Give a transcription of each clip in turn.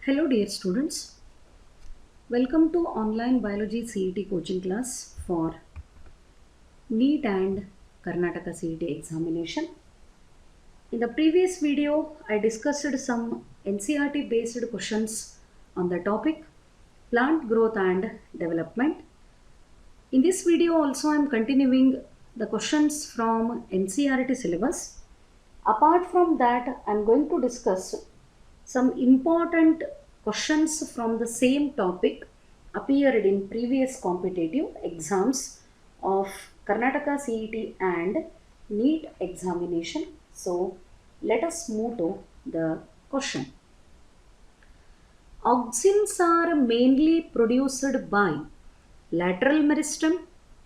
Hello dear students, welcome to online biology CET coaching class for NEET and Karnataka CET examination. In the previous video, I discussed some NCERT based questions on the topic plant growth and development. In this video also I am continuing the questions from NCERT syllabus. Apart from that, I am going to discuss some important questions from the same topic appeared in previous competitive exams of Karnataka CET and NEET examination. So let us move to the question. Auxins are mainly produced by lateral meristem,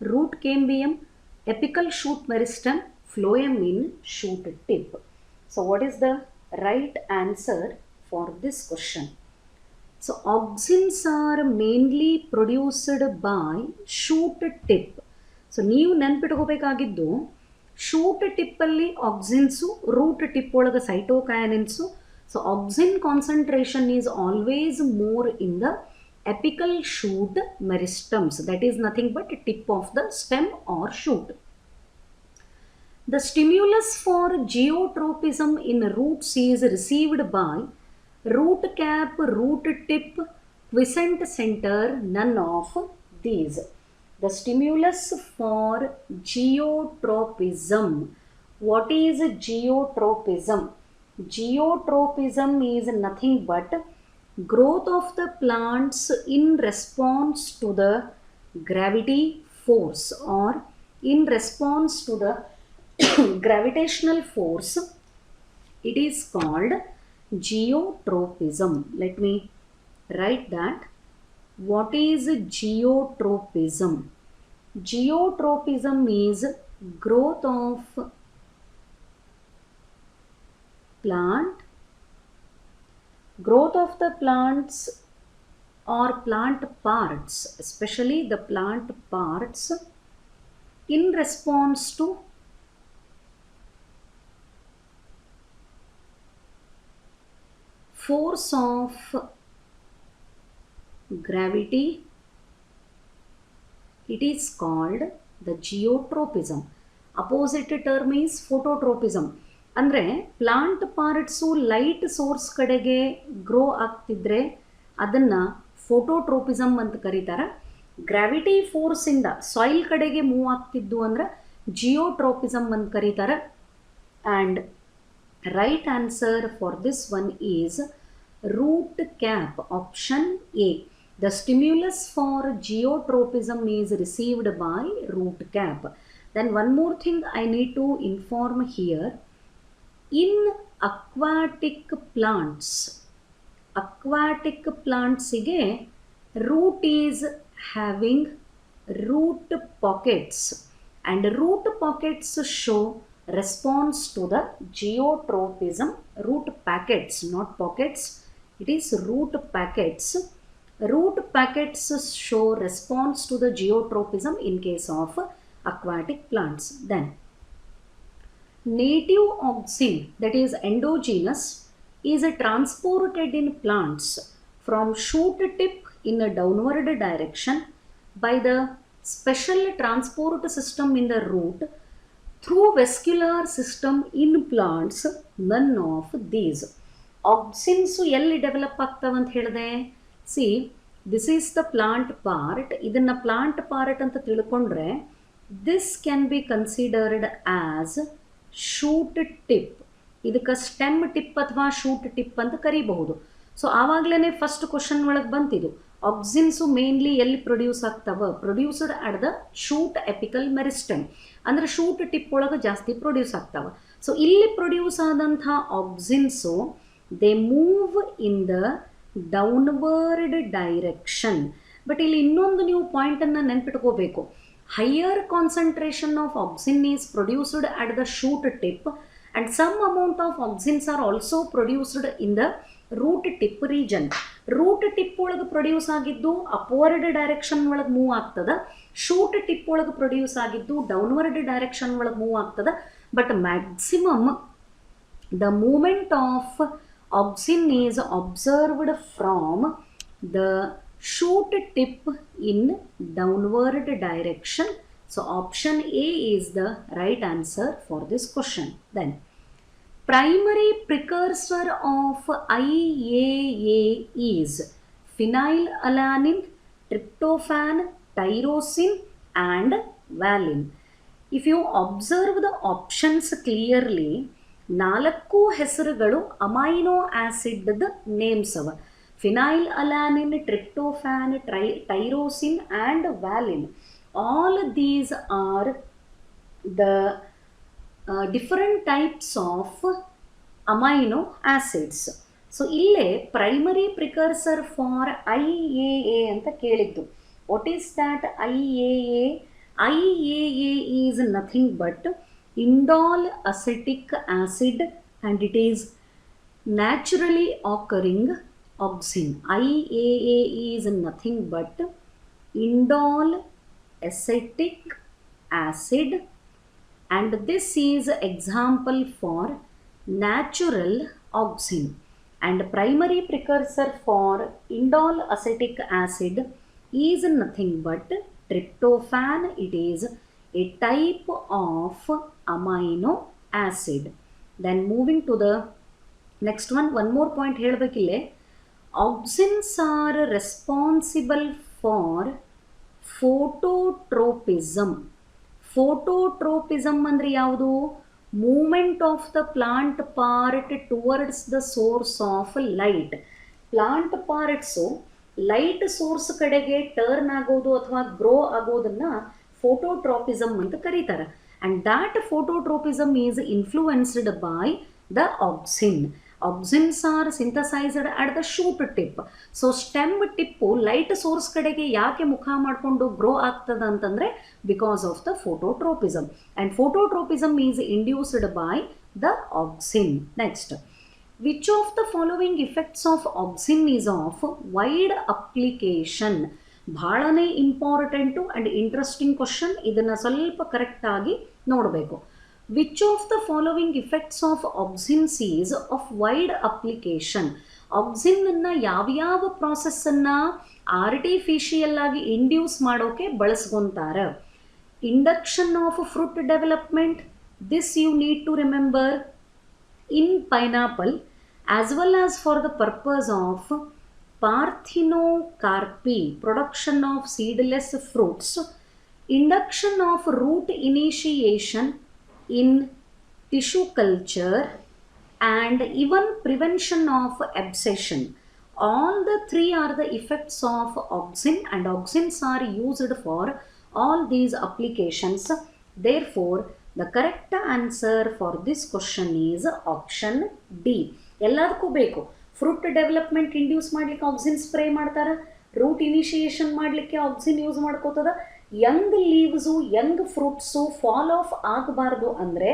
root cambium, apical shoot meristem, phloem in shoot tip. So what is the right answer for this question? So auxins are mainly produced by shoot tip. So ನೀವು ನೆನ್ಪಿಟ್ಕೋಬೇಕಾಗಿದ್ದು shoot ಟಿಪ್ಪಲ್ಲಿ auxins root tip ಒಳಗೆ cytokinins. So auxin concentration is always more in the apical shoot meristems, that is nothing but tip of the stem or shoot. The stimulus for geotropism in roots is received by root cap, root tip, quiescent center, none of these. The stimulus for geotropism. What is geotropism? Geotropism is nothing but growth of the plants in response to the gravity force or in response to the gravitational force. It is called geotropism. Let me write that. What is geotropism? Geotropism is growth of the plants or plant parts, especially the plant parts, in response to force of gravity. It is called the geotropism. Opposite term is phototropism. ಅಂದರೆ plant parts light source ಕಡೆಗೆ grow ಆಗ್ತಿದ್ರೆ ಅದನ್ನು phototropism ಅಂತ ಕರೀತಾರೆ. Gravity ಫೋರ್ಸಿಂದ soil ಕಡೆಗೆ move ಆಗ್ತಿದ್ದು ಅಂದ್ರೆ ಜಿಯೋಟ್ರೋಪಿಸಮ್ ಅಂತ ಕರೀತಾರೆ. And right answer for this one is root cap, option A. The stimulus for geotropism is received by root cap. Then one more thing I need to inform here. In aquatic plants ಗೆ root is having root pockets and root pockets show response to the geotropism. Root packets, not pockets, it is root packets. Root packets show response to the geotropism in case of aquatic plants. Then native auxin, that is endogenous, is transported in plants from shoot tip in a downward direction by the special transport system in the root through vascular system in plants. None of these. Auxins ಎಲ್ಲಿ develop ಆಗ್ತಾವಂತ ಹೇಳಿದೆ? See, this is the plant part. ಇದನ್ನು plant part ಅಂತ ತಿಳ್ಕೊಂಡ್ರೆ this can be considered as shoot tip. ಇದಕ್ಕೆ stem tip ಅಥವಾ shoot tip ಅಂತ ಕರಿಬಹುದು. ಸೊ ಆವಾಗಲೇ ಫಸ್ಟ್ ಕ್ವಶನ್ ಒಳಗೆ ಬಂತಿದ್ದು ಆಕ್ಸಿನ್ಸು ಮೇನ್ಲಿ ಎಲ್ಲಿ ಪ್ರೊಡ್ಯೂಸ್ ಆಗ್ತಾವ? Produced at the shoot apical meristem, ಅಂದರೆ ಶೂಟ್ ಟಿಪ್ ಒಳಗೆ ಜಾಸ್ತಿ ಪ್ರೊಡ್ಯೂಸ್ ಆಗ್ತಾವ. ಸೊ ಇಲ್ಲಿ ಪ್ರೊಡ್ಯೂಸ್ ಆದಂಥ auxins they move in the downward direction. But ಇಲ್ಲಿ ಇನ್ನೊಂದು ನೀವು ಪಾಯಿಂಟನ್ನು ನೆನ್ಪಿಟ್ಕೋಬೇಕು. Higher concentration of auxin is produced at the shoot tip and some amount of auxins are also produced in the root tip region. Root tip ಒಳಗೆ produce ಆಗಿದ್ದು upward direction ಒಳಗೆ move ಆಗ್ತದ. Shoot tip ಒಳಗೆ produce ಆಗಿದ್ದು downward direction ಒಳಗೆ move ಆಗ್ತದ. But maximum the movement of Auxin is observed from the shoot tip in downward direction. So option A is the right answer for this question. Then primary precursor of IAA is phenylalanine, tryptophan, tyrosine and valine. If you observe the options clearly, ನಾಲ್ಕು ಹೆಸರುಗಳು amino acid names ಅವ. Phenylalanine, tryptophan, tyrosine and valine. All these are the different types of amino acids. So ಇಲ್ಲೇ primary precursor for IAA ಅಂತ ಕೇಳಿದ್ದು. What is that IAA? IAA is nothing but indole acetic acid and it is naturally occurring auxin. IAA is nothing but indole acetic acid and this is example for natural auxin. And primary precursor for indole acetic acid is nothing but tryptophan. It is a type of amino acid. Then moving to the next one more point ಹೇಳಬೇಕಿಲ್ಲೇ. Auxins are responsible for phototropism. Phototropism ಅಂದರೆ ಯಾವುದು? Movement of the plant part towards the source of light. Plant parts light source ಕಡೆಗೆ turn ಆಗೋದು ಅಥವಾ grow ಆಗೋದನ್ನು phototropism ಅಂತ ಕರೀತಾರೆ. And that phototropism is influenced by the auxin. Auxins are synthesised at the shoot tip. So stem tip light source ಕಡೆಗೆ ಯಾಕೆ ಮುಖ ಮಾಡಿಕೊಂಡು ಗ್ರೋ ಆಗ್ತದೆ ಅಂತಂದರೆ because of the phototropism. And phototropism is induced by the auxin. Next, which of the following effects of auxin is of wide application? ಭಾಳನೇ important and interesting question. ಇದನ್ನು ಸ್ವಲ್ಪ ಕರೆಕ್ಟಾಗಿ ನೋಡಬೇಕು. Which of the following effects of auxins is of wide application? ಆಕ್ಸಿನನ್ನು ಯಾವ್ಯಾವ ಪ್ರಾಸೆಸ್ಸನ್ನು artificial ಆಗಿ induce ಮಾಡೋಕ್ಕೆ ಬಳಸ್ಕೊತಾರೆ? Induction of fruit development, this you need to remember. In pineapple, as well as for the purpose of parthenocarpy, production of seedless fruits, induction of root initiation in tissue culture, and even prevention of abscission. All the three are the effects of auxin, and auxins are used for all these applications. Therefore, the correct answer for this question is option D. ಎಲ್ಲದಕ್ಕೂ ಬೇಕು. Fruit development induce ಮಾಡಲಿಕ್ಕೆ auxin spray ಮಾಡ್ತಾರೆ. Root initiation ಮಾಡಲಿಕ್ಕೆ auxin use ಮಾಡ್ಕೋತದ. Young leaves, young fruits fall off ಆಗಬಾರ್ದು ಅಂದರೆ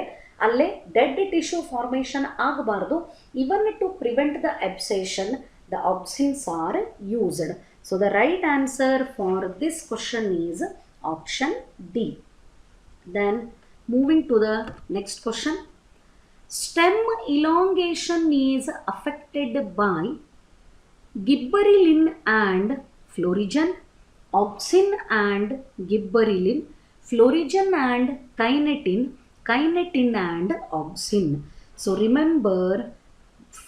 ಅಲ್ಲೇ dead tissue formation ಆಗಬಾರ್ದು. Even to prevent the abscission the auxins are used. So the right answer for this question is option D. Then moving to the next question. Stem elongation is affected by gibberellin and florigen, auxin and gibberellin, florigen and kinetin, kinetin and auxin. So remember,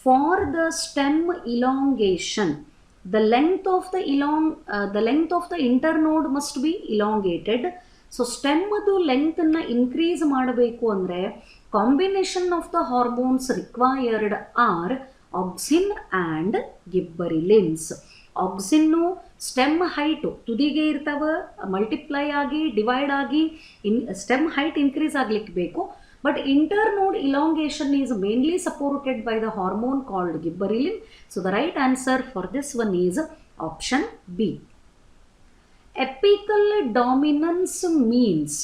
for the stem elongation, the length of the internode must be elongated. So ಸ್ಟೆಮ್ಮದು ಲೆಂತನ್ನು increase ಮಾಡಬೇಕು ಅಂದರೆ combination of the hormones required are auxin and gibberellins. Auxin stem height ತುದಿಗೆ ಇರ್ತಾವೆ, multiply ಆಗಿ divide ಆಗಿ stem height increase ಆಗಲಿಕ್ಕೆ ಬೇಕು. But internode elongation is mainly supported by the hormone called gibberellin. So the right answer for this one is option B. Apical dominance means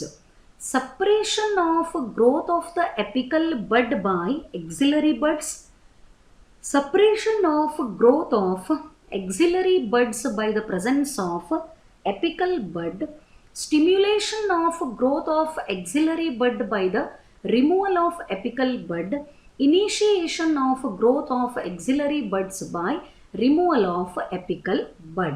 separation of growth of the apical bud by axillary buds, separation of growth of axillary buds by the presence of apical bud, stimulation of growth of axillary bud by the removal of apical bud, initiation of growth of axillary buds by removal of apical bud.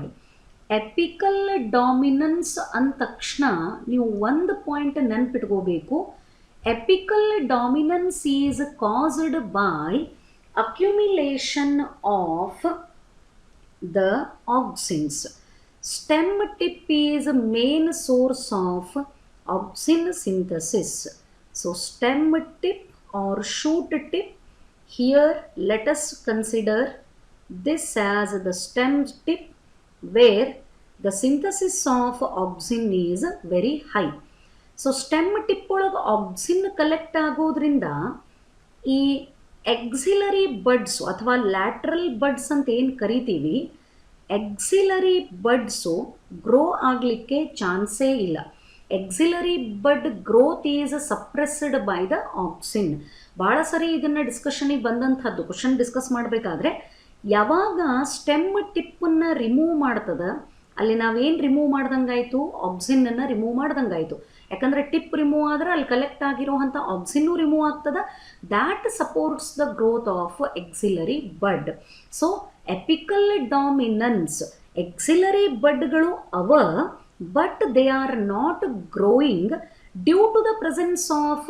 Apical dominance ಅಂದ ತಕ್ಷಣ ನೀವು ಒಂದು point ನೆನ್ಪಿಟ್ಕೋಬೇಕು. Apical dominance is caused by accumulation of the auxins. Stem tip is main source of auxin synthesis. So stem tip or shoot tip, here let us consider this as the stem tip where the synthesis of auxin is very high. So stem tip ಒಳಗೆ auxin collect ಆಗೋದ್ರಿಂದ ಈ axillary buds ಅಥವಾ lateral buds ಅಂತ ಏನು ಕರಿತೀವಿ, axillary buds grow ಆಗಲಿಕ್ಕೆ ಚಾನ್ಸೇ ಇಲ್ಲ. Axillary bud growth is suppressed by the auxin. ಭಾಳ ಸರಿ ಇದನ್ನು ಡಿಸ್ಕಷನಿಗೆ ಬಂದಂಥದ್ದು. ಕ್ವಶನ್ ಡಿಸ್ಕಸ್ ಮಾಡಬೇಕಾದ್ರೆ ಯಾವಾಗ ಸ್ಟೆಮ್ ಟಿಪ್ಪನ್ನು ರಿಮೂವ್ ಮಾಡ್ತದ ಅಲ್ಲಿ ನಾವೇನು ರಿಮೂವ್ ಮಾಡ್ದಂಗಾಯಿತು, ಆಕ್ಸಿನನ್ನು ರಿಮೂವ್ ಮಾಡ್ದಂಗಾಯಿತು. ಯಾಕಂದರೆ ಟಿಪ್ ರಿಮೂವ್ ಆದರೆ ಅಲ್ಲಿ ಕಲೆಕ್ಟ್ ಆಗಿರೋವಂಥ ಆಕ್ಸಿನ್ನು ರಿಮೂವ್ ಆಗ್ತದೆ. That supports the growth of axillary bud. So apical dominance, axillary ಬಡ್ಗಳು ಅವ, but they are not growing due to the presence of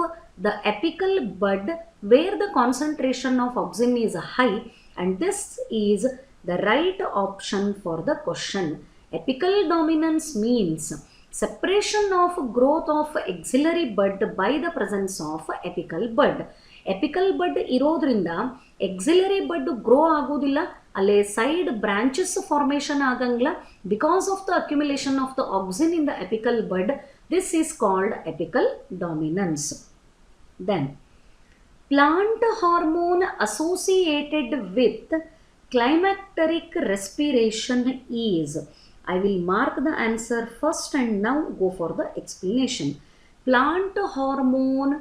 the apical bud where the concentration of auxin is high, and this is the right option for the question. Apical dominance means separation of growth of axillary bud by the presence of apical bud. Apical bud ಇರೋದ್ರಿಂದ axillary bud grow ಆಗೋದಿಲ್ಲ, ಅಲ್ಲೇ side branches formation ಆಗಂಗಿಲ್ಲ because of the accumulation of the auxin in the apical bud. This is called apical dominance. Then plant hormone associated with climacteric respiration is. I will mark the answer first and now go for the explanation. Plant hormone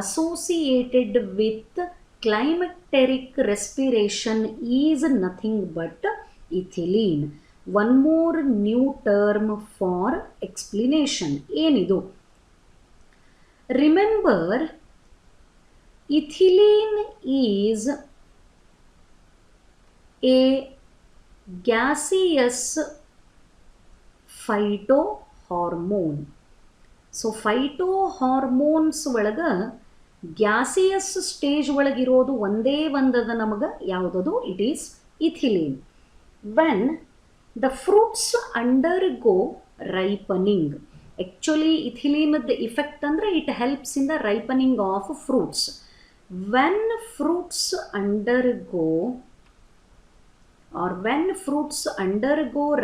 associated with climacteric respiration is nothing but ethylene. One more new term for explanation. Enidu? Remember, ethylene is a gaseous phytohormone. So phytohormones ಒಳಗೆ gaseous stage ಒಳಗಿರೋದು ಒಂದೇ ಒಂದದ ನಮಗೆ ಯಾವುದದು? It is ethylene. When the fruits undergo ripening, actually ಇಥಿಲೀನದ effect ಅಂದರೆ it helps in the ripening of fruits. When fruits undergo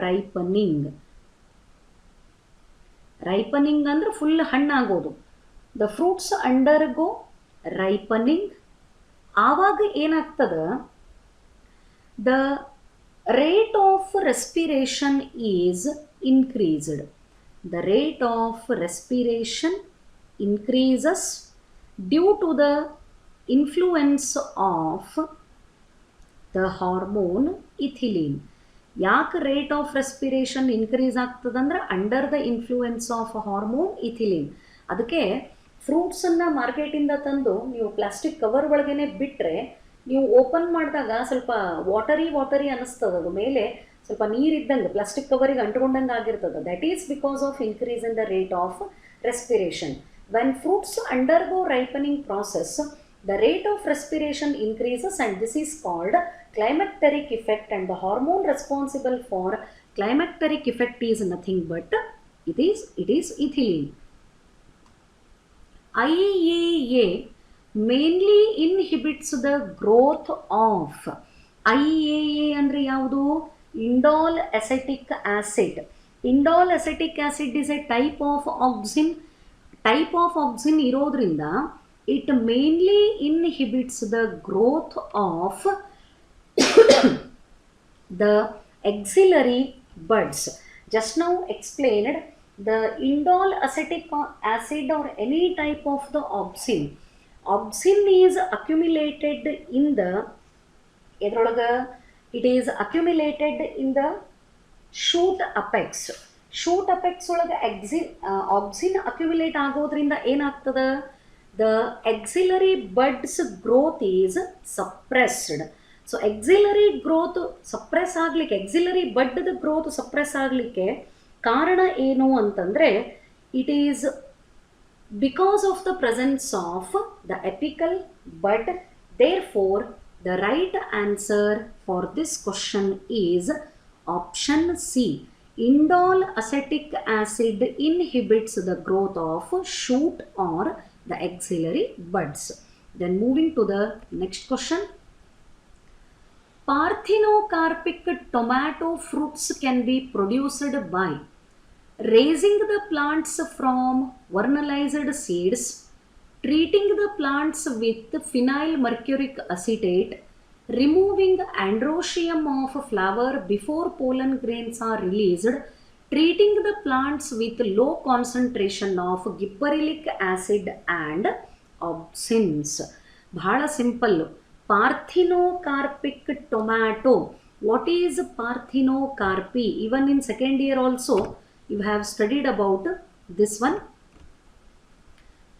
ripening, ripening ಅಂದರೆ full ಹಣ್ಣಾಗೋದು. ದ ಫ್ರೂಟ್ಸ್ ಅಂಡರ್ಗೋ ರೈಪನಿಂಗ್, ಆವಾಗ ಏನಾಗ್ತದೆ? The rate of respiration is increased. The rate of respiration increases due to the influence of the hormone ethylene. ಯಾಕೆ rate of respiration increase ಆಗ್ತದಂದ್ರೆ under the influence of hormone ethylene. ಅದಕ್ಕೆ ಫ್ರೂಟ್ಸನ್ನು ಮಾರ್ಕೆಟಿಂದ ತಂದು ನೀವು plastic cover ಒಳಗೇ ಬಿಟ್ಟರೆ ನೀವು open ಮಾಡಿದಾಗ ಸ್ವಲ್ಪ ವಾಟರಿ ಅನ್ನಿಸ್ತದೆ. ಅದು ಮೇಲೆ ಸ್ವಲ್ಪ ನೀರಿದ್ದಂಗೆ ಪ್ಲಾಸ್ಟಿಕ್ ಕವರಿಗೆ ಅಂಟ್ಕೊಂಡಂಗೆ ಆಗಿರ್ತದೆ. That is because of increase in the rate of respiration. When fruits undergo ripening process, the rate of respiration increases, and this is called climacteric effect, and the hormone responsible for climacteric effect is nothing but it is ethylene. IAA mainly inhibits the growth of IAA andre yavudu indole acetic acid. Indole acetic acid is a type of auxin. Type of auxin irodrinda it mainly inhibits the growth of the axillary buds. Just now explained the indole acetic acid or any type of the auxin. Auxin is accumulated in the it is accumulated in the shoot apex. Shoot apex ಒಳಗೆ auxin accumulate ಆಗೋದ್ರಿಂದ ಏನಾಗ್ತದೆ? the axillary buds growth is suppressed. So axillary growth suppress ಆಗಲಿಕ್ಕೆ, axillary ಬಡ್ದ growth suppress ಆಗಲಿಕ್ಕೆ ಕಾರಣ ಏನು ಅಂತಂದರೆ, it is because of the presence of the apical bud. Therefore the right answer for this question is option C. Indole acetic acid inhibits the growth of shoot or the axillary buds. Then moving to the next question. Parthenocarpic tomato fruits can be produced by raising the plants from vernalized seeds, treating the plants with phenyl mercuric acetate, removing androecium of flower before pollen grains are released, treating the plants with low concentration of gibberellic acid and auxins. ಬಹಳ simple. Parthenocarpic tomato. What is parthenocarpy? Even in second year also you have studied about this one.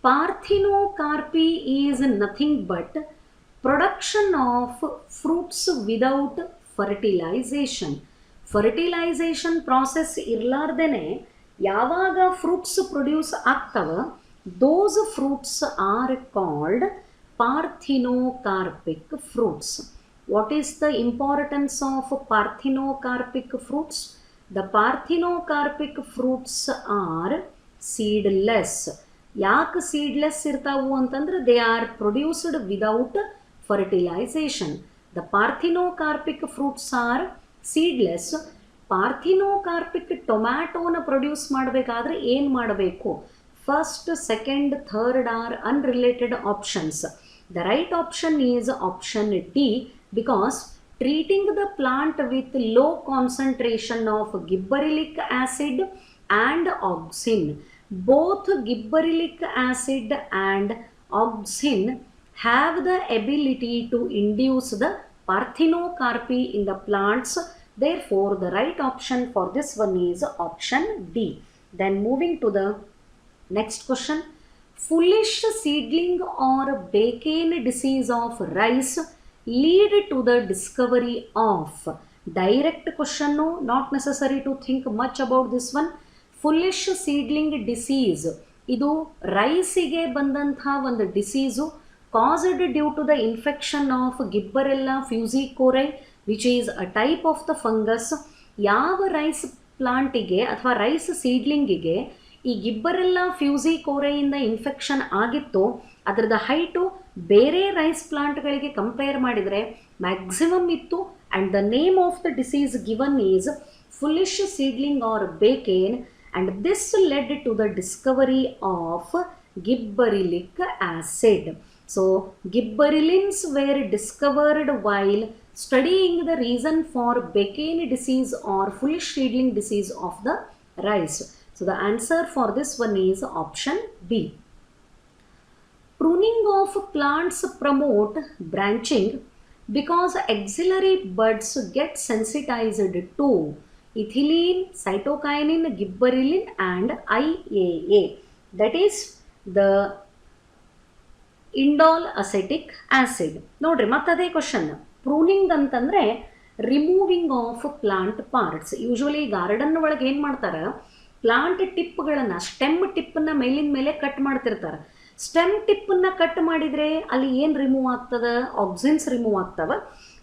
Parthenocarpy is nothing but production of fruits without fertilization. Fertilization process irlardene yavaga fruits produce ಆಗ್ತವ, those fruits are called parthenocarpic fruits. What is the importance of parthenocarpic fruits? The parthenocarpic fruits are seedless. ಯಾಕೆ seedless ಇರ್ತಾವು ಅಂತಂದ್ರೆ, they are produced without fertilisation. The parthenocarpic fruits are seedless. Parthenocarpic ಟೊಮ್ಯಾಟೋನ produce ಮಾಡಬೇಕಾದ್ರೆ ಏನು ಮಾಡಬೇಕು? First, second, third are unrelated options. The right option is option D, because treating the plant with low concentration of gibberellic acid and auxin. Both gibberellic acid and auxin have the ability to induce the parthenocarpy in the plants. Therefore, the right option for this one is option D. Then moving to the next question. Foolish seedling or bacon disease of rice lead to the discovery of. Direct question, no, not necessary to think much about this one. Foolish seedling disease, ಇದು ರೈಸಿಗೆ ಬಂದಂಥ ಒಂದು disease, caused due to the infection of Gibberella fusicorae, which is a type of the fungus. ಯಾವ rice ಪ್ಲಾಂಟಿಗೆ ಅಥವಾ rice ಸೀಡ್ಲಿಂಗಿಗೆ ಈ ಗಿಬ್ಬರೆಲ್ಲ ಫ್ಯೂಸಿಕೋರೆಯಿಂದ infection ಆಗಿತ್ತು, ಅದರದ ಹೈಟು ಬೇರೆ ರೈಸ್ ಪ್ಲಾಂಟ್ಗಳಿಗೆ ಕಂಪೇರ್ ಮಾಡಿದರೆ ಮ್ಯಾಕ್ಸಿಮಮ್ ಇತ್ತು. And the name of the disease given is foolish seedling or bakanae, and this led to the discovery of gibberellic acid. So gibberellins were discovered while studying the reason for Bacane disease or foolish seedling disease of the rice. So the answer for this one is option B. Pruning of plants promote branching because axillary buds get sensitized to ethylene, cytokinin, gibberellin and IAA. That is the indole acetic acid. Nodri mattade question. Pruning ಅಂತಂದರೆ removing of plant parts. Usually garden ಒಳಗೆ ಏನು ಮಾಡ್ತಾರೆ, plant ಟಿಪ್ಗಳನ್ನು, stem ಟಿಪ್ಪನ್ನು ಮೇಲಿನ ಮೇಲೆ cut ಮಾಡ್ತಿರ್ತಾರೆ. Stem ಟಿಪ್ಪನ್ನು cut ಮಾಡಿದರೆ ಅಲ್ಲಿ ಏನು ರಿಮೂವ್ ಆಗ್ತದೆ? ಆಕ್ಸಿನ್ಸ್ ರಿಮೂವ್ ಆಗ್ತವೆ.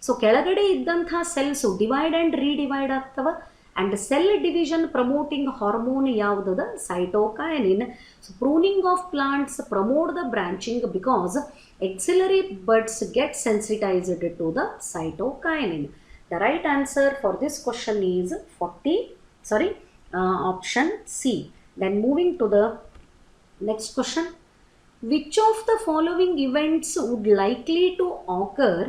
ಸೊ ಕೆಳಗಡೆ ಇದ್ದಂಥ ಸೆಲ್ಸು ಡಿವೈಡ್ ಆ್ಯಂಡ್ ರೀಡಿವೈಡ್ ಆಗ್ತವೆ. And cell division promoting hormone ಯಾವುದದ? Cytokinin. So pruning of plants promote the branching because axillary buds get sensitized to the cytokinin. The right answer for this question is option C. Then moving to the next question. Which of the following events would likely to occur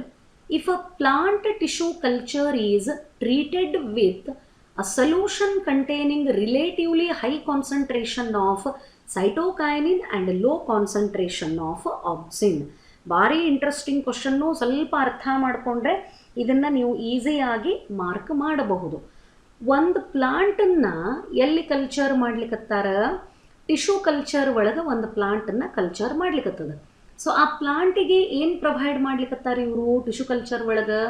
if a plant tissue culture is treated with a solution containing relatively high concentration of cytokinin and low concentration of auxin? ಭಾರಿ interesting question. ಸ್ವಲ್ಪ ಅರ್ಥ ಮಾಡಿಕೊಂಡ್ರೆ ಇದನ್ನು ನೀವು ಈಸಿಯಾಗಿ mark ಮಾಡಬಹುದು. ಒಂದು ಪ್ಲಾಂಟನ್ನು ಎಲ್ಲಿ ಕಲ್ಚರ್ ಮಾಡ್ಲಿಕ್ಕತ್ತಾರ? ಟಿಶ್ಯೂ ಕಲ್ಚರ್ ಒಳಗೆ ಒಂದು ಪ್ಲಾಂಟನ್ನು ಕಲ್ಚರ್ ಮಾಡ್ಲಿಕ್ಕತ್ತದ. ಸೊ ಆ ಪ್ಲಾಂಟಿಗೆ ಏನು ಪ್ರೊವೈಡ್ ಮಾಡ್ಲಿಕ್ಕತ್ತಾರೆ ಇವರು ಟಿಶ್ಯೂ ಕಲ್ಚರ್ ಒಳಗೆ?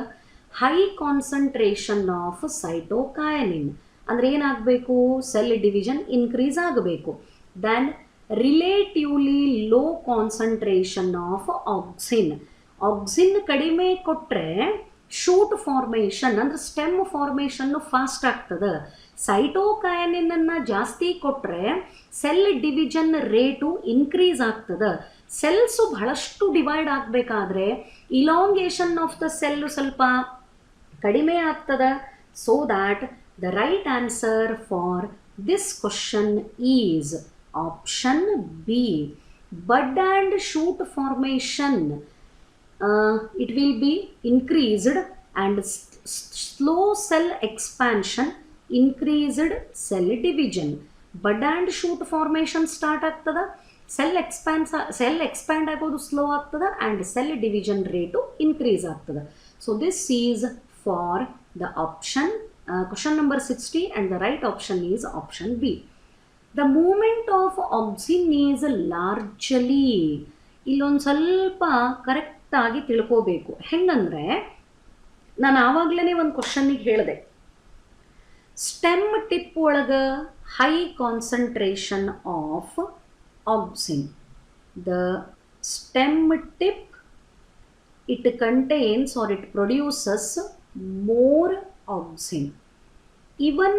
High concentration of cytokinin. ಅಂದರೆ ಏನಾಗಬೇಕು? ಸೆಲ್ ಡಿವಿಷನ್ ಇನ್ಕ್ರೀಸ್ ಆಗಬೇಕು. Then relatively low concentration of auxin. Auxin ಕಡಿಮೆ ಕೊಟ್ಟರೆ ಶೂಟ್ ಫಾರ್ಮೇಷನ್ ಅಂದರೆ ಸ್ಟೆಮ್ ಫಾರ್ಮೇಷನ್ನು ಫಾಸ್ಟ್ ಆಗ್ತದೆ. ಸೈಟೋಕೈನಿನನ್ನು ಜಾಸ್ತಿ ಕೊಟ್ಟರೆ ಸೆಲ್ ಡಿವಿಷನ್ ರೇಟು ಇನ್ಕ್ರೀಸ್ ಆಗ್ತದೆ. ಸೆಲ್ಸು ಬಹಳಷ್ಟು ಡಿವೈಡ್ ಆಗಬೇಕಾದ್ರೆ ಇಲಾಂಗೇಷನ್ ಆಫ್ ದ ಸೆಲ್ಲು ಸ್ವಲ್ಪ ಕಡಿಮೆ ಆಗ್ತದೆ. So that the right answer for this question is option B. Bud and shoot formation it will be increased and slow cell expansion increased cell division. Bud and shoot formation start ಆಗ್ತದ, cell expand ಆಗೋದು slow ಆಗ್ತದ and cell division rate increase ಆಗ್ತದ. So this is for the option question number 60 and the right option is option B. The movement of auxin is largely, ಇಲ್ಲೊಂದು ಸ್ವಲ್ಪ correct ಆಗಿ ತಿಳ್ಕೋಬೇಕು. ಹೆಂಗಂದ್ರೆ ನಾನು ಆವಾಗಲೇ ಒಂದು ಕ್ವಶನ್ನಿಗೆ ಹೇಳಿದೆ, ಸ್ಟೆಮ್ ಟಿಪ್ ಒಳಗೆ high concentration of auxin. The stem tip it contains or it produces more auxin. Even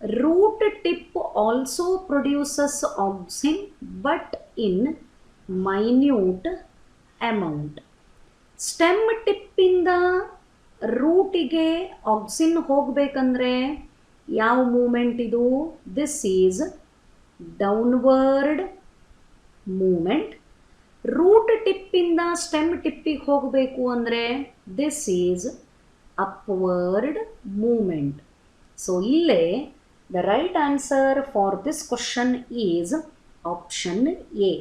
root tip also produces auxin but in minute amount. Stem ಟಿಪ್ಪಿಂದ ರೂಟಿಗೆ ಆಕ್ಸಿನ್ ಹೋಗಬೇಕಂದ್ರೆ ಯಾವ ಮೂಮೆಂಟ್ ಇದು? This is downward movement. Root ಟಿಪ್ಪಿಂದ stem ಟಿಪ್ಪಿಗೆ ಹೋಗಬೇಕು ಅಂದರೆ this is upward movement. So ಇಲ್ಲೇ the right answer for this question is option A.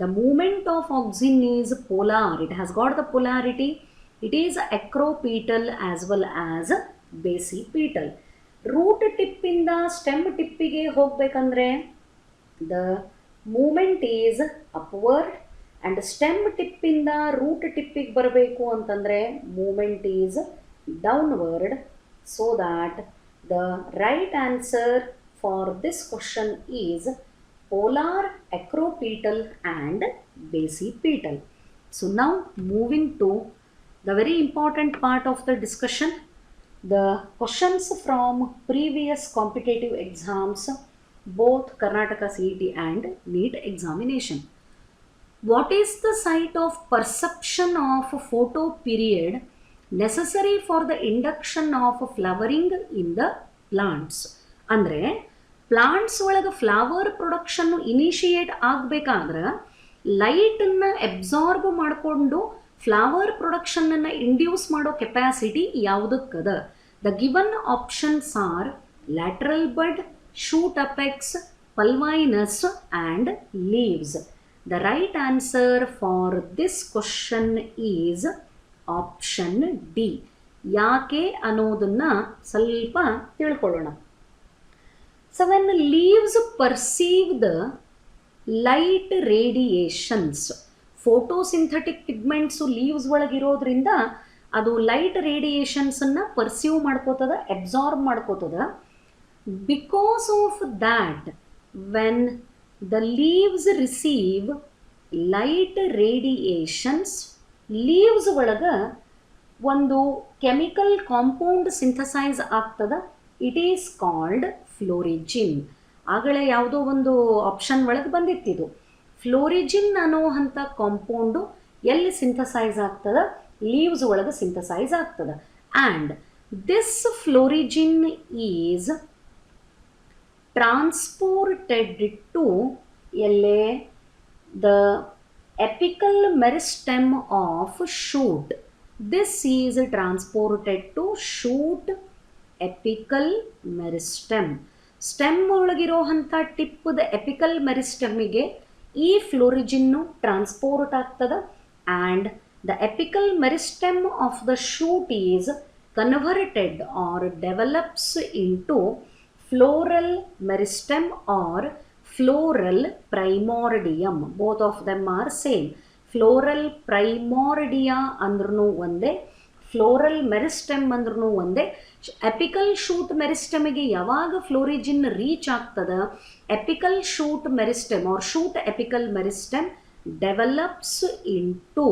The movement of auxin is polar. It has got the polarity. It is acropetal as well as basipetal. Root tip inda stem tippige hogbekandre the movement is upward and stem tip inda root tippige barabeku antandre movement is downward. So that the right answer for this question is polar, acropetal and basipetal. So now moving to the very important part of the discussion, the questions from previous competitive exams, both Karnataka CET and NEET examination. What is the site of perception of photo period necessary for the induction of flowering in the plants? ಅಂದರೆ plants ಒಳಗೆ flower production initiate ಆಗಬೇಕಾದ್ರೆ ಲೈಟನ್ನು absorb ಮಾಡಿಕೊಂಡು flower ಪ್ರೊಡಕ್ಷನನ್ನು induce ಮಾಡೋ capacity ಯಾವುದಕ್ಕದ? The given options are lateral bud, shoot apex, pulvinus and leaves. The right answer for this question is option D. ಯಾಕೆ ಅನ್ನೋದನ್ನು ಸ್ವಲ್ಪ ತಿಳ್ಕೊಳ್ಳೋಣ. So when leaves perceive the light radiations, photosynthetic pigments leaves ಒಳಗಿರೋದ್ರಿಂದ ಅದು light ರೇಡಿಯೇಷನ್ಸನ್ನು perceive ಮಾಡ್ಕೋತದ, absorb ಮಾಡ್ಕೋತದ. Because of that when the leaves receive light radiations, leaves ಒಳಗೆ ಒಂದು ಕೆಮಿಕಲ್ ಕಾಂಪೌಂಡ್ ಸಿಂಥಸೈಸ್ ಆಗ್ತದ. It is called florigen. ಆಗಲೇ ಯಾವುದೋ ಒಂದು ಆಪ್ಷನ್ ಒಳಗೆ ಬಂದಿತ್ತಿದು. ಫ್ಲೋರಿಜಿನ್ ಅನ್ನೋ ಅಂಥ ಕಾಂಪೌಂಡು ಎಲ್ಲಿ ಸಿಂಥಸೈಸ್ ಆಗ್ತದ? ಲೀವ್ಸ್ ಒಳಗೆ ಸಿಂಥಸೈಸ್ ಆಗ್ತದ. And this florigen is transported to ಎಲ್ಲೇ the apical meristem of shoot. This is transported to shoot apical meristem. Stem ಒಳಗಿರೋ ಅಂಥ ಟಿಪ್ಪದ ಎಪಿಕಲ್ ಮೆರಿಸ್ಟೆಮ್ಮಿಗೆ ಈ ಫ್ಲೋರಿಜಿನ್ನು ಟ್ರಾನ್ಸ್ಪೋರ್ಟ್ ಆಗ್ತದೆ. And the apical meristem of the shoot is converted or develops into floral meristem or floral primordium. Both of them are same. Floral primordia ಅಂದ್ರೂ ಒಂದೇ, floral ಮೆರಿಸ್ಟೆಮ್ ಅಂದ್ರೂ ಒಂದೇ. ಎಪಿಕಲ್ ಶೂಟ್ ಮೆರಿಸ್ಟೆಮಿಗೆ ಯಾವಾಗ ಫ್ಲೋರಿಜಿನ್ ರೀಚ್ ಆಗ್ತದ, apical shoot meristem or shoot apical meristem develops into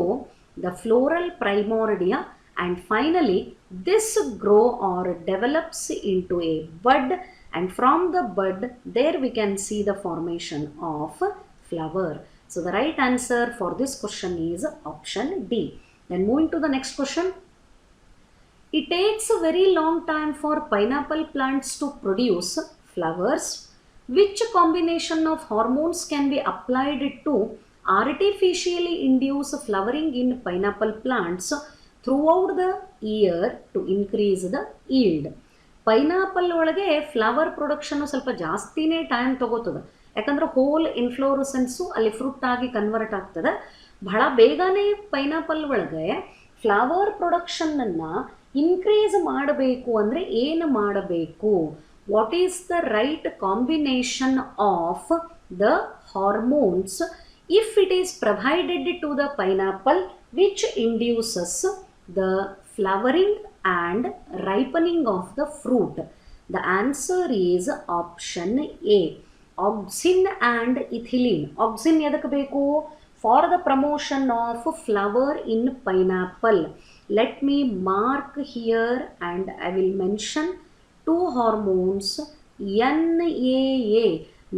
the floral primordia, and finally this grow or develops into a bud, and from the bud there we can see the formation of flower. So the right answer for this question is option D. Then moving to the next question. It takes a very long time for pineapple plants to produce flowers. Which combination of hormones can be applied to artificially induce flowering in pineapple plants throughout the year to increase the yield? Pineapple ಒಳಗೆ flower production ಸ್ವಲ್ಪ ಜಾಸ್ತಿನೇ time ತಗೋತದೆ, ಯಾಕಂದ್ರೆ hole ಇನ್ಫ್ಲೋರಸೆನ್ಸು ಅಲ್ಲಿ fruit ಆಗಿ convert ಆಗ್ತದೆ. ಬಹಳ ಬೇಗನೆ pineapple ಒಳಗೆ ಫ್ಲವರ್ ಪ್ರೊಡಕ್ಷನನ್ನು ಇನ್ಕ್ರೀಸ್ ಮಾಡಬೇಕು ಅಂದರೆ ಏನು ಮಾಡಬೇಕು? What is the right combination of the hormones if it is provided to the pineapple which induces the flowering and ripening of the fruit? The answer is option A, auxin and ethylene. Auxin ಎದಕ್ಕೆ ಬೇಕು? For the promotion of flower in pineapple. Let me mark here and I will mention two hormones, NAA,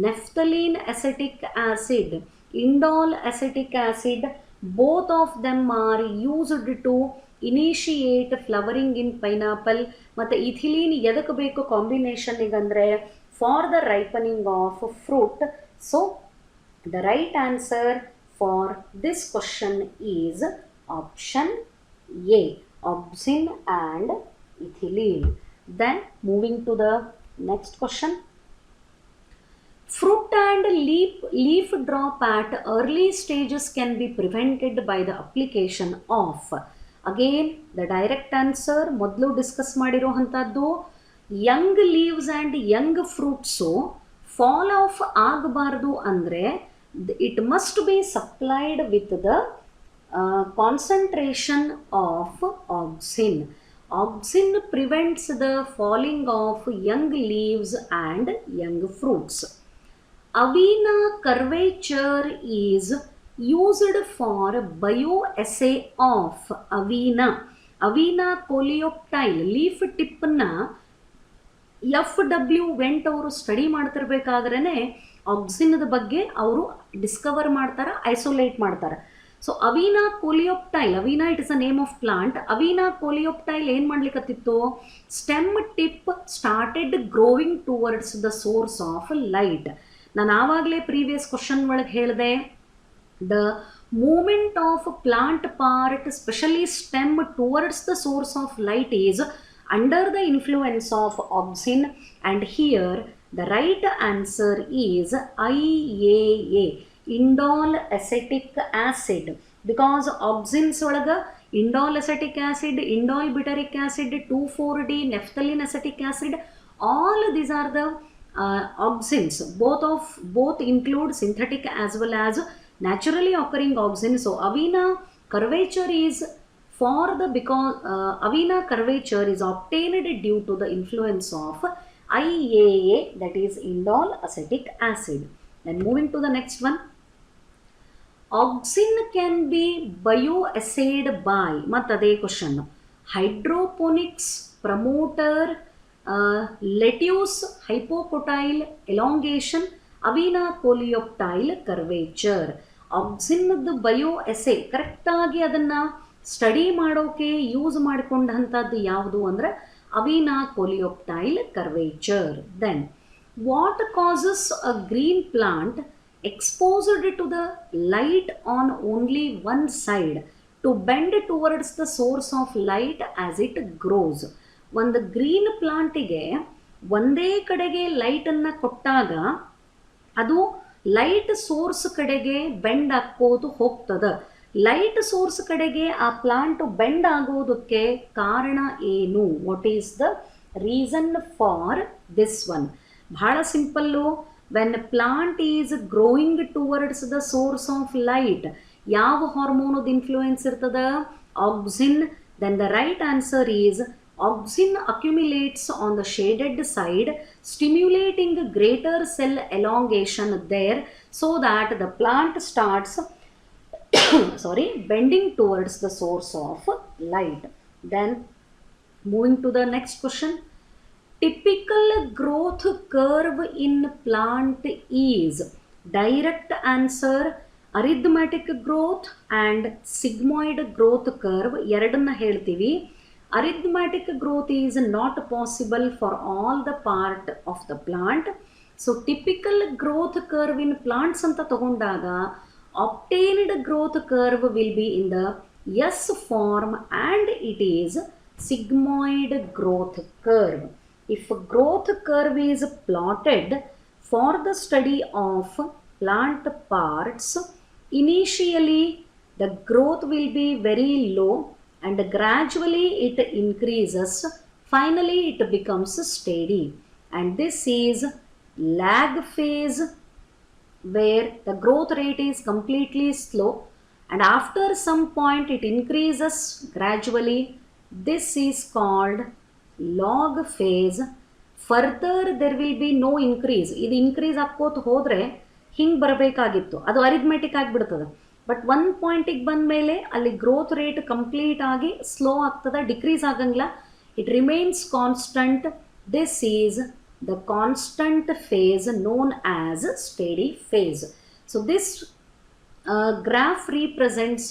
naphthalene acetic acid, indole acetic acid. Both of them are used to initiate flowering in pineapple. ಮತ್ತು ethylene ಎದಕ್ಕೆ ಬೇಕು ಕಾಂಬಿನೇಷನ್ನಿಗಂದರೆ for the ripening of fruit. So the right answer for this question is option A, auxin and ethylene. Then moving to the next question. Fruit and leaf drop at early stages can be prevented by the application of. Again the direct answer ಮೊದಲು discuss ಮಾಡಿರೋವಂಥದ್ದು, young leaves and young fruits fall off ಆಗಬಾರ್ದು ಅಂದರೆ it must be supplied with the concentration of auxin. Auxin prevents the falling of young leaves and young fruits. Avena curvature is used for bioassay of avena. Avena coleoptile leaf tip na FW Went ಅವರು study ಮಾಡ್ತಿರ್ಬೇಕಾದ್ರೇ ಆಕ್ಸಿನದ ಬಗ್ಗೆ ಅವರು discover ಮಾಡ್ತಾರೆ, isolate ಮಾಡ್ತಾರೆ. So Avena coleoptile, Avena it is a name of plant. Avena coleoptile ಏನು ಮಾಡ್ಲಿಕ್ಕತ್ತಿತ್ತು? Stem tip started growing towards the source of light. ನಾನು ಆವಾಗಲೇ ಪ್ರೀವಿಯಸ್ ಕ್ವಶನ್ ಒಳಗೆ ಹೇಳಿದೆ, the movement of plant part specially stem towards the source of light is under the influence of auxin, and here the right answer is IAA, indole acetic acid, because auxins olaga indole acetic acid, indole butyric acid, 2,4-D, naphthalene acetic acid, all these are the auxins. Both include synthetic as well as naturally occurring auxin. So avena curvature is for the because avena curvature is obtained due to the influence of IAA, that is indole acetic acid. Then moving to the next one, auxin can be bioassayed by matade question hydroponics, promoter, lettuce hypocotyle elongation, avena coleoptile curvature. auxin bioassay correct ಆಗಿ ಅದನ್ನ study ಮಾಡೋಕೆ use ಮಾಡಿಕೊಂಡಂಥದ್ದು ಯಾವುದು ಅಂದರೆ Avena coleoptile curvature. Then what causes a green plant exposed to the light on only one side to bend towards the source of light as it grows? ಒಂದು green ಪ್ಲಾಂಟಿಗೆ ಒಂದೇ ಕಡೆಗೆ ಲೈಟನ್ನು ಕೊಟ್ಟಾಗ ಅದು ಲೈಟ್ ಸೋರ್ಸ್ ಕಡೆಗೆ ಬೆಂಡ್ ಹಾಕೋದು ಹೋಗ್ತದೆ. Light source ಕಡೆಗೆ ಆ ಪ್ಲಾಂಟ್ ಬೆಂಡ್ ಆಗೋದಕ್ಕೆ ಕಾರಣ ಏನು? What is the reason for this one? ಬಹಳ simple. when a plant is growing towards the source of light, ಯಾವ ಹಾರ್ಮೋನದ ಇನ್ಫ್ಲೂಯೆನ್ಸ್ ಇರ್ತದ? Auxin. Then the right answer is auxin accumulates on the shaded side, stimulating greater cell elongation there, so that the plant starts bending towards the source of light. Then moving to the next question. Typical growth curve in plant is, direct answer, arithmetic growth and sigmoid growth curve. ಎರಡನ್ನ ಹೇಳ್ತೀವಿ. Arithmetic growth is not possible for all the part of the plant. So typical growth curve in plants ಅಂತ ತಗೊಂಡಾಗ obtained growth curve will be in the S form and it is sigmoid growth curve. If growth curve is plotted for the study of plant parts, initially the growth will be very low and gradually it increases. Finally it becomes steady, and this is lag phase, where the growth rate is completely slow and after some point it increases gradually. This is called log phase. Further there will be no increase. ಇದು increase ಆಕ್ಕೋತ ಹೋದರೆ ಹಿಂಗೆ ಬರಬೇಕಾಗಿತ್ತು, ಅದು arithmetic ಆಗಿಬಿಡ್ತದೆ. But ಒಂದು ಪಾಯಿಂಟಿಗೆ ಬಂದ ಮೇಲೆ ಅಲ್ಲಿ ಗ್ರೋತ್ ರೇಟ್ ಕಂಪ್ಲೀಟ್ ಆಗಿ ಸ್ಲೋ ಆಗ್ತದೆ, ಡಿಕ್ರೀಸ್ ಆಗಂಗಿಲ್ಲ. It remains constant. This is the constant phase known as steady phase. So this graph represents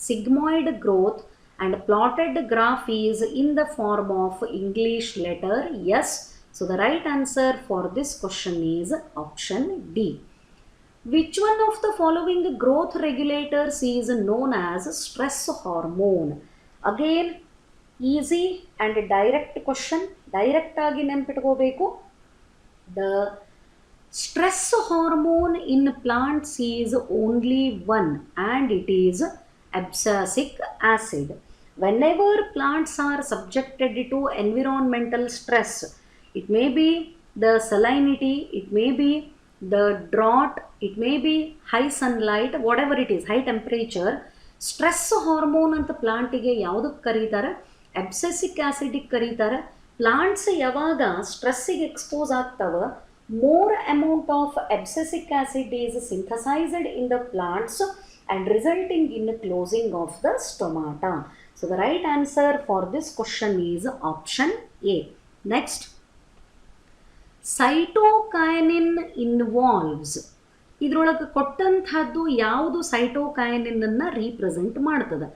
sigmoid growth, and plotted graph is in the form of English letter S. So the right answer for this question is option D. Which one of the following growth regulators is known as stress hormone? Again, easy and direct question. Direct agi ನೆನಪಿಟ್ಕೋಬೇಕು. The stress hormone in plants is only one, and it is abscisic acid. Whenever plants are subjected to environmental stress, it may be the salinity, it may be the drought, it may be high sunlight, whatever it is, high temperature, stress hormone ಅಂತ ಪ್ಲಾಂಟಿಗೆ ಯಾವುದಕ್ಕೆ ಕರೀತಾರೆ? ಅಬ್ಸೆಸಿಕ್ ಆಸಿಡಿಗೆ ಕರೀತಾರೆ. Plants ಯಾವಾಗ ಸ್ಟ್ರೆಸ್ಸಿಗೆ expose ಆಗ್ತವ, more amount of abscisic acid is synthesised in the plants and resulting in closing of the stomata. So the right answer for this question is option A. Next, cytokinin involves. ಇದರೊಳಗೆ ಕೊಟ್ಟಂಥದ್ದು ಯಾವುದು cytokinin ಅನ್ನು represent ಮಾಡ್ತದೆ?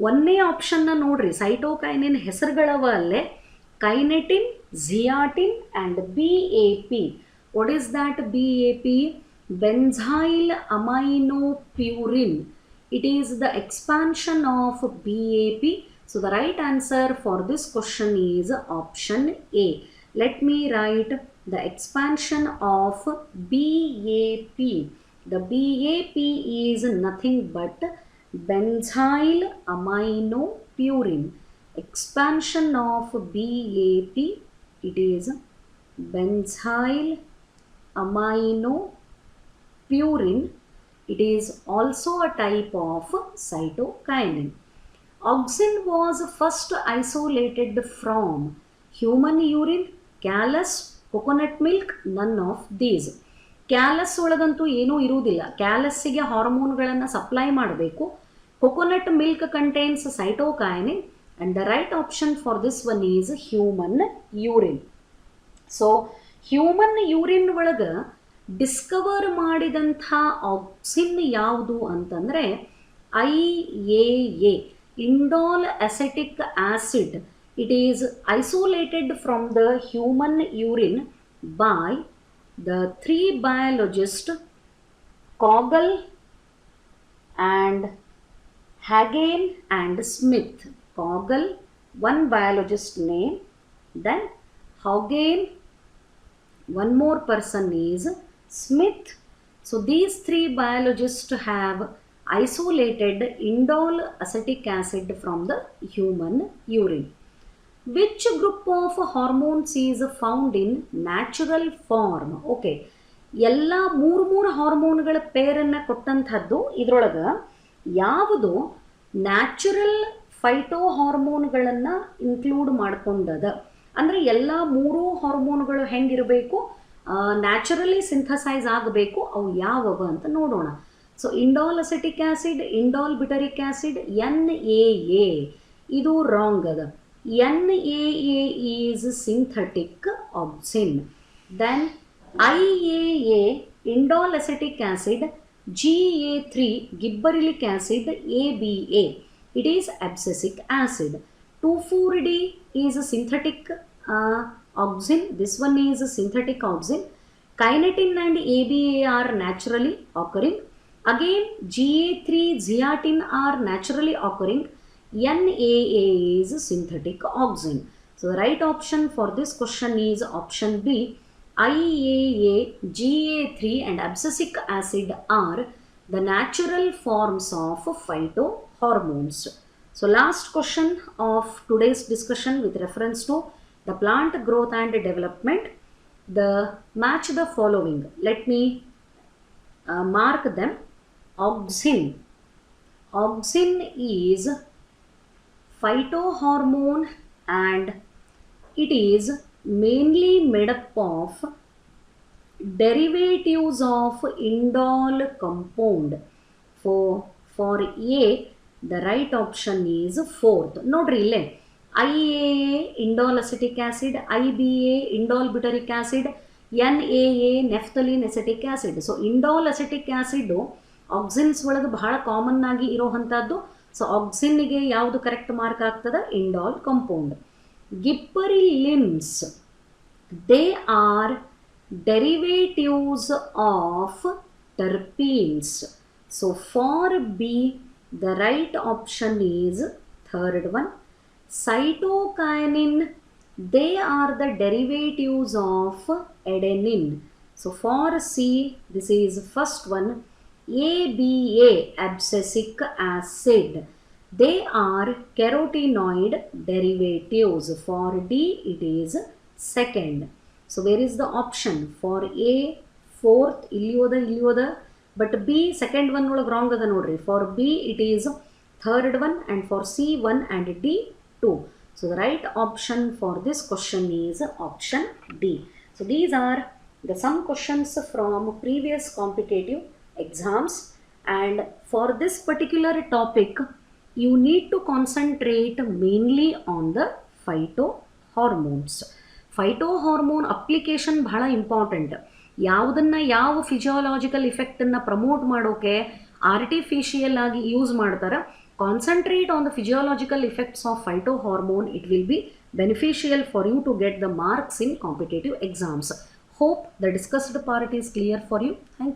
ಒಂದೇ ಆಪ್ಷನ್ನ ನೋಡ್ರಿ, cytokinin ಹೆಸರುಗಳವ ಅಲ್ಲೇ, kinetin, zeatin and BAP. What is that BAP? Benzyl aminopurine. It is the expansion of BAP. So the right answer for this question is option A. Let me write the expansion of BAP. The BAP is nothing but benzyl aminopurine. Expansion of BAP, it is benzyl aminopurine. It is also a type of cytokinin. Auxin was first isolated from human urine, callus, coconut milk, none of these. Callus ಒಳಗಂತೂ ಏನೂ ಇರುವುದಿಲ್ಲ. ಕ್ಯಾಲಸ್ಸಿಗೆ ಹಾರ್ಮೋನ್ಗಳನ್ನು supply ಮಾಡಬೇಕು. Coconut milk contains cytokinin, and the right option for this one is human urine. So human urine ಒಳಗೆ Discover ಮಾಡಿದಂಥ auxin ಯಾವುದು ಅಂತಂದರೆ IAA, indole acetic acid. It is isolated from the human urine by the three biologists Kogel and Hagen and Smith. Kogel, one biologist name, then Hagen, one more person is Smith. So these three biologists have isolated indole acetic acid from the human urine. Which group of hormones is found in natural form? Okay, ಎಲ್ಲ ಮೂರು ಹಾರ್ಮೋನ್ಗಳ ಪೇರನ್ನು ಕೊಟ್ಟಂಥದ್ದು. ಇದರೊಳಗೆ ಯಾವುದು natural phyto ಹಾರ್ಮೋನ್ಗಳನ್ನು include ಮಾಡ್ಕೊಂಡದ, ಅಂದರೆ ಎಲ್ಲ ಮೂರು ಹಾರ್ಮೋನ್ಗಳು ಹೆಂಗಿರಬೇಕು, naturally synthesise ಆಗಬೇಕು, ಅವು ಯಾವವ ಅಂತ ನೋಡೋಣ. So indole acetic acid, indole butyric acid, NAA ಇದು ರಾಂಗ್ ಅದ. NAA is synthetic auxin. Then IAA indole acetic acid, GA3 gibberellic acid, ABA it is abscisic acid. 2,4-D is a synthetic auxin. This one is a synthetic auxin. Kinetin and ABA are naturally occurring. Again GA3, zeatin are naturally occurring. NAA is a synthetic auxin. So the right option for this question is option B. IAA, GA3 and abscisic acid are the natural forms of phytohormones. So last question of today's discussion with reference to the plant growth and development. The match the following. Let me mark them. Auxin. Auxin is phytohormone and it is mainly made up of derivatives of indole compound. For A, the right option is fourth. Nodri ille IAA indole acetic acid, IBA indole butyric acid, NAA naphthalene acetic acid. So indole acetic acid auxins ಒಳಗೆ ಬಹಳ common ಆಗಿ ಇರೋವಂಥದ್ದು. So ಆಕ್ಸಿನ್ಗೆ ಯಾವುದು correct mark ಆಗ್ತದೆ? Indole compound. Gibberellins they are derivatives of terpenes. So for B, the right option is third one. Cytokinin, they are the derivatives of adenine. So for C, this is first one. ABA, abscisic acid, they are carotenoid derivatives. For D, it is second. So where is the option? For A, fourth, ilyoda, but B, second one wrong ada nodri. For B, it is third one, and for C, 1 and D, 2. So the right option for this question is option D. So these are the some questions from previous competitive exams, and for this particular topic, you need to concentrate mainly on the phytohormones. Phytohormone application ಬಹಳ important. ಯಾವುದನ್ನು ಯಾವ physiological ಇಫೆಕ್ಟನ್ನು promote ಮಾಡೋಕ್ಕೆ artificial ಆಗಿ use ಮಾಡ್ತಾರೆ, concentrate on the physiological effects of phytohormone. It will be beneficial for you to get the marks in competitive exams. Hope the discussed part is clear for you. Thank you.